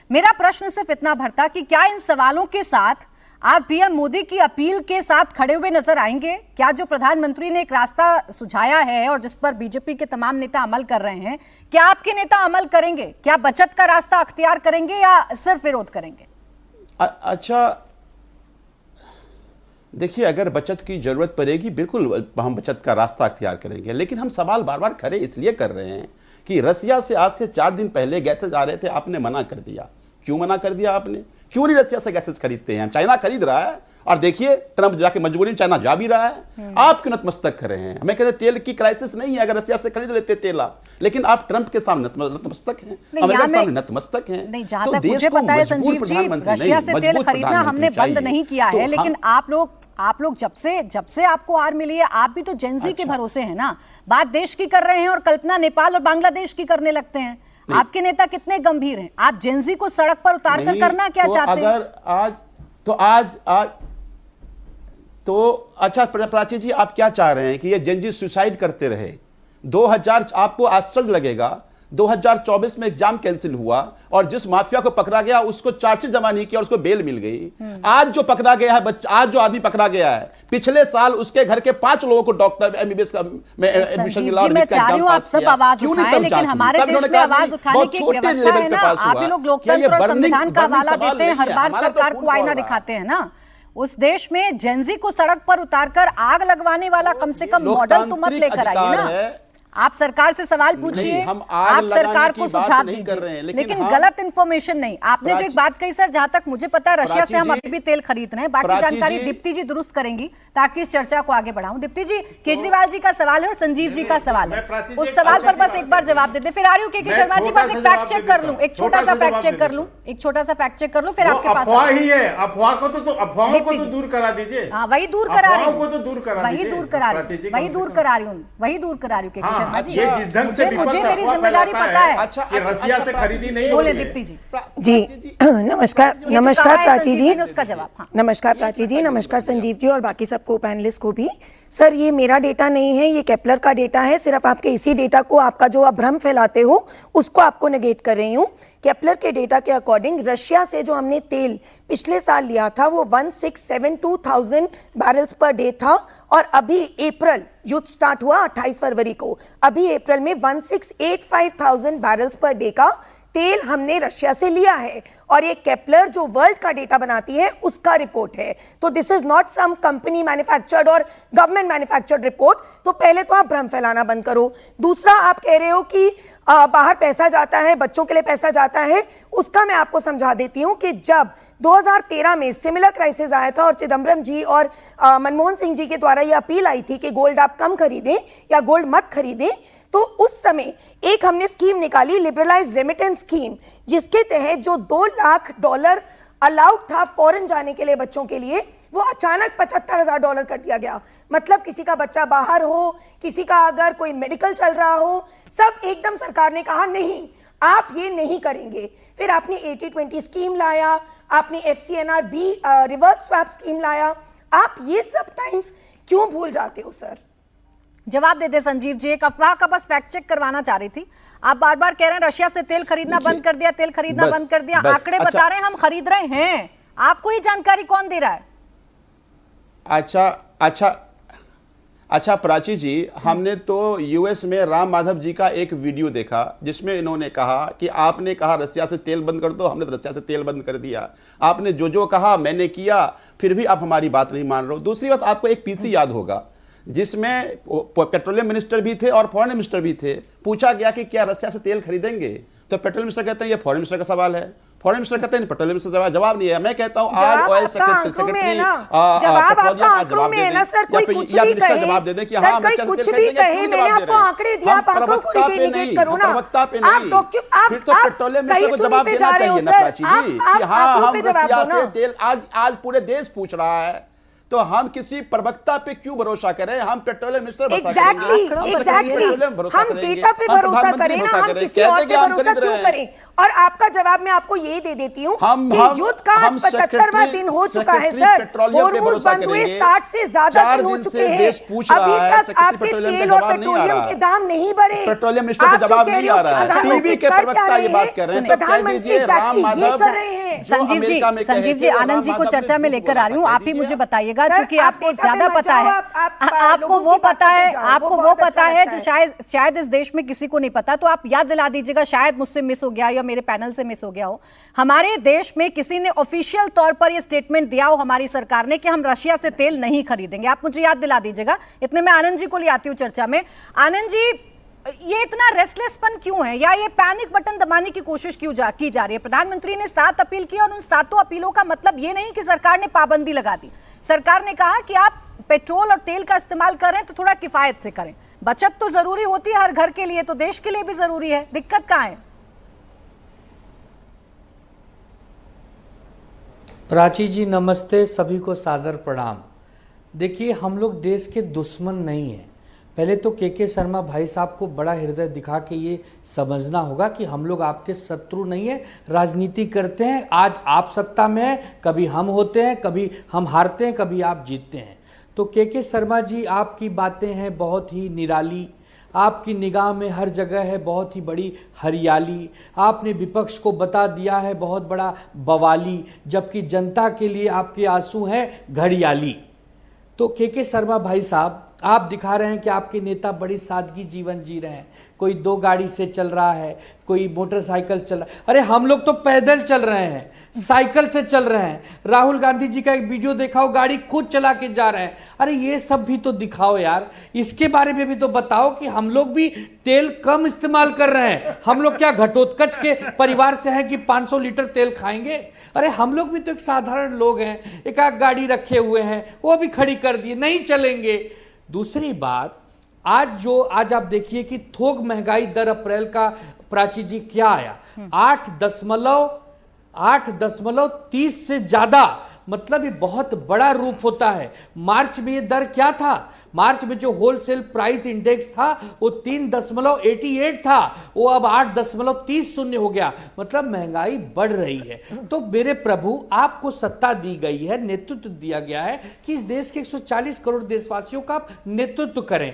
मेरा प्रश्न सिर्फ इतना भरता कि क्या इन सवालों के साथ आप पीएम मोदी की अपील के साथ खड़े हुए नजर आएंगे? क्या जो प्रधानमंत्री ने एक रास्ता सुझाया है और जिस पर बीजेपी के तमाम नेता अमल कर रहे हैं, क्या आपके नेता अमल करेंगे? क्या बचत का रास्ता अख्तियार करेंगे या सिर्फ विरोध करेंगे? अच्छा देखिए, अगर बचत की जरूरत पड़ेगी बिल्कुल हम बचत का रास्ता अख्तियार करेंगे, लेकिन हम सवाल बार बार खड़े इसलिए कर रहे हैं कि रसिया से आज से 4 दिन पहले गैसेज आ रहे थे, आपने मना कर दिया। क्यों मना कर दिया आपने? क्यों नहीं रसिया से गैसेज खरीदते हैं? चाइना खरीद रहा है और देखिए ट्रंप जाके मजबूरी में चाइना जा भी रहा है। आप क्यों नतमस्तक खड़े हैं? हमें कहते तेल की क्राइसिस नहीं है, अगर रसिया से खरीद लेते तेल, लेकिन आप ट्रंप के सामने नतमस्तक हैं, अमेरिका के सामने नतमस्तक हैं। नहीं, जहां तक मुझे पता है संजीव जी, रशिया से तेल खरीदना हमने बंद नहीं किया है, लेकिन आप लोग जब से आपको आर मिली है, आप भी तो जेनजी के भरोसे हैं ना। बात देश की कर रहे हैं और कल्पना नेपाल और बांग्लादेश की करने लगते हैं। आपके नेता कितने गंभीर हैं? आप जेनजी को सड़क पर उतार कर करना क्या चाहते हैं? अगर अच्छा प्राची जी, आप क्या चाह रहे हैं कि ये जेनजी सुसाइड करते रहे? 2000 आपको आश्चर्य लगेगा, 2024 में एग्जाम कैंसिल हुआ और जिस माफिया को पकड़ा गया उसको चार्जशीट जमा नहीं किया और उसको बेल मिल गई। आज जो पकड़ा गया है आज जो आदमी पकड़ा गया है, पिछले साल उसके घर के 5 लोगों को डॉक्टर एमबीबीएस में एडमिशन मिला। मैं चाह रही हूं आप सब आवाज उठाएं, लेकिन हमारे देश में आवाज उठाने की एक व्यवस्था है ना। आप लोग लोकतंत्र और संविधान का हवाला देते हैं, हर बार सरकार को आईना दिखाते हैं ना। उस देश में जेनजी को सड़क पर उतारकर आग लगवाने वाला कम से कम मॉडल तो मत लेकर आइए ना। आप सरकार से सवाल पूछिए, आप सरकार को सुझाव दीजिए, लेकिन गलत इंफॉर्मेशन नहीं। आपने जो एक बात कही सर, जहां तक मुझे पता है रशिया से हम अभी भी तेल खरीद रहे हैं। बाकी जानकारी दीप्ति जी दुरुस्त करेंगी ताकि इस चर्चा को आगे बढ़ाऊं। दीप्ति जी, केजरीवाल जी का सवाल है और संजीव जी का सवाल है, उस सवाल पर बस एक बार जवाब दे दे। फिर आ रही हूँ के शर्मा जी, बस एक फैक्ट चेक कर लूं, एक छोटा सा फैक्ट चेक कर लूं, फिर आपके पास। अफवाह ही है, अफवाहों को तो दूर करा दीजिए। हाँ, वही दूर करा रही हूँ, वही दूर करा रही हूँ के शर्मा जी। मुझे मेरी जिम्मेदारी पता है। रसिया से खरीदी नहीं बोले दीप्ति जी। जी नमस्कार प्राची जी, उसका जवाब। हाँ। नमस्कार प्राची जी, नमस्कार संजीव जी और बाकी सबको, पैनलिस्ट को भी। सर, ये मेरा डेटा नहीं है, ये केपलर का डेटा है। सिर्फ आपके इसी डेटा को, आपका जो आप भ्रम फैलाते हो उसको आपको नेगेट कर रही हूँ। केपलर के डेटा के अकॉर्डिंग रशिया से जो हमने तेल पिछले साल लिया था वो 1672,000 बैरल्स पर डे था, और अभी अप्रैल, युद्ध स्टार्ट हुआ 28 फरवरी को, अभी अप्रैल में 1685,000 बैरल्स पर डे का तेल हमने रशिया से लिया है। और ये केपलर जो वर्ल्ड का डेटा बनाती है उसका रिपोर्ट है। तो this is not some company manufactured और गवर्नमेंट मैन्युफैक्चर्ड रिपोर्ट। तो पहले तो आप भ्रम फैलाना बंद करो। दूसरा, आप कह रहे हो कि बाहर पैसा जाता है, बच्चों के लिए पैसा जाता है। उसका मैं आपको समझा देती हूं कि जब 2013 में सिमिलर क्राइसिस आया था और चिदम्बरम जी और मनमोहन सिंह जी के द्वारा यह अपील आई थी कि गोल्ड आप कम खरीदें या गोल्ड मत खरीदें, तो उस समय एक हमने स्कीम निकाली, लिबरलाइज रेमिटेंस स्कीम, जिसके तहत जो $2 लाख अलाउड था फॉरेन जाने के लिए बच्चों के लिए, वो अचानक $75,000 कर दिया गया। मतलब किसी का बच्चा बाहर हो, किसी का अगर कोई मेडिकल चल रहा हो, सब एकदम सरकार ने कहा नहीं, आप ये नहीं करेंगे। फिर आपने 80-20 स्कीम लाया, आपने FCNR भी रिवर्स स्वैप स्कीम लाया। आप ये सब टाइम्स क्यों भूल जाते हो सर? जवाब दे दे संजीव जी। एक अफवाह का बस फैक्ट चेक करवाना चाह रही थी। आप बार बार कह रहे हैं रशिया से तेल खरीदना बंद कर दिया, तेल खरीदना बंद कर दिया। आंकड़े बता रहे हैं हम खरीद रहे हैं, आपको ये जानकारी कौन दे रहा है? अच्छा प्राची जी, हमने तो यूएस में राम माधव जी का एक वीडियो देखा जिसमें इन्होंने कहा कि आपने कहा रसिया से तेल बंद कर दो, हमने तो रसिया से तेल बंद कर दिया। आपने जो कहा मैंने किया, फिर भी आप हमारी बात नहीं मान रहे हो। दूसरी बात, आपको एक पीसी याद होगा जिसमें पेट्रोलियम मिनिस्टर भी थे और फॉरेन मिनिस्टर भी थे। पूछा गया कि क्या रसिया से तेल खरीदेंगे, तो पेट्रोलियम मिनिस्टर कहते हैं ये फॉरेन मिनिस्टर का सवाल है, फॉरेन मिनिस्टर कहते हैं पेट्रोलियम मिनिस्टर जवाब नहीं है। मैं कहता हूं आज ऑयल सेक्रेटरी जवाब आपको में है ना सर, कोई कुछ भी कहे, जवाब दे दें कि हाँ कुछ भी कहे, मैंने आपको आंकड़े दिया, आप आंकड़ों को रिकॉर्ड करो ना। फिर तो पेट्रोलियम मिनिस्टर को जवाब देना चाहिए ना प्राची जी कि हाँ हम रसिया से तेल, आज पूरे देश पूछ रहा है। तो हम किसी प्रवक्ता पे क्यों भरोसा करें? हम पेट्रोलियम मिनिस्टर एग्जैक्टली हम डेटा पे भरोसा करें ना, हम किसी और पे भरोसा क्यों करें? और आपका जवाब मैं आपको ये दे देती हूँ कि युद्ध का आज 75वां दिन हो चुका है सर। होर्मुज बंद हुए 60 से ज्यादा दिन हो चुके हैं, अभी तक आपके तेल और पेट्रोलियम के दाम नहीं बढ़े। पेट्रोलियम मिनिस्टर का जवाब नहीं आ रहा है, टीवी के प्रवक्ता ये बात कर रहे हैं। प्रधानमंत्री ये कर रहे हैं। संजीव जी, आनंद जी को चर्चा में लेकर आ रही हूँ। आप ही मुझे बताइएगा, क्योंकि आपको ज्यादा पता है, आपको वो पता है जो शायद इस देश में किसी को नहीं पता। तो आप याद दिला दीजिएगा, शायद मुझसे मिस हो गया या मेरे पैनल से मिस हो गया हो। हमारे देश में किसी ने ऑफिशियल तौर पर यह स्टेटमेंट दिया हो हमारी सरकार ने कि हम रशिया से तेल नहीं खरीदेंगे? आप मुझे याद दिला दीजिएगा। इतने में आनंद जी को ले आती हूँ चर्चा में। आनंद जी, ये इतना रेस्टलेसपन क्यों है, या ये पैनिक बटन दबाने की कोशिश क्यों की जा रही है? प्रधानमंत्री ने 7 अपील की और उन 7 अपीलों का मतलब ये नहीं कि सरकार ने पाबंदी लगा दी। सरकार ने कहा कि आप पेट्रोल और तेल का इस्तेमाल करें तो थोड़ा किफायत से करें। बचत तो जरूरी होती है हर घर के लिए, तो देश के लिए भी जरूरी है। दिक्कत कहाँ है? प्राची जी नमस्ते, सभी को सादर प्रणाम। देखिए, हम लोग देश के दुश्मन नहीं हैं। पहले तो के शर्मा भाई साहब को बड़ा हृदय दिखा के ये समझना होगा कि हम लोग आपके शत्रु नहीं है, राजनीति करते हैं। आज आप सत्ता में हैं, कभी हम होते हैं, कभी हम हारते हैं, कभी आप जीतते हैं। तो के शर्मा जी, आपकी बातें हैं बहुत ही निराली, आपकी निगाह में हर जगह है बहुत ही बड़ी हरियाली। आपने विपक्ष को बता दिया है बहुत बड़ा बवाली, जबकि जनता के लिए आपके आंसू हैं घड़ियाली। तो के शर्मा भाई साहब, आप दिखा रहे हैं कि आपके नेता बड़ी सादगी जीवन जी रहे हैं। कोई 2 गाड़ी से चल रहा है, कोई मोटरसाइकिल चल रहा है। अरे हम लोग तो पैदल चल रहे हैं, साइकिल से चल रहे हैं। राहुल गांधी जी का एक वीडियो दिखाओ, गाड़ी खुद चला के जा रहे हैं। अरे ये सब भी तो दिखाओ यार, इसके बारे में भी तो बताओ कि हम लोग भी तेल कम इस्तेमाल कर रहे हैं। हम लोग क्या घटोत्कच के परिवार से हैं कि 500 लीटर तेल खाएंगे? अरे हम लोग भी तो एक साधारण लोग हैं, एक आध गाड़ी रखे हुए हैं, वो भी खड़ी कर दिए, नहीं चलेंगे। दूसरी बात, आज आप देखिए कि थोक महंगाई दर अप्रैल का प्राची जी क्या आया, 8.30 से ज्यादा। मतलब ये बहुत बड़ा रूप होता है। मार्च में ये दर क्या था? मार्च में जो होलसेल प्राइस इंडेक्स था वो 3.88 था, वो अब 8.30 हो गया। मतलब महंगाई बढ़ रही है। तो मेरे प्रभु, आपको सत्ता दी गई है, नेतृत्व दिया गया है कि इस देश के 140 करोड़ देशवासियों का आप नेतृत्व करें।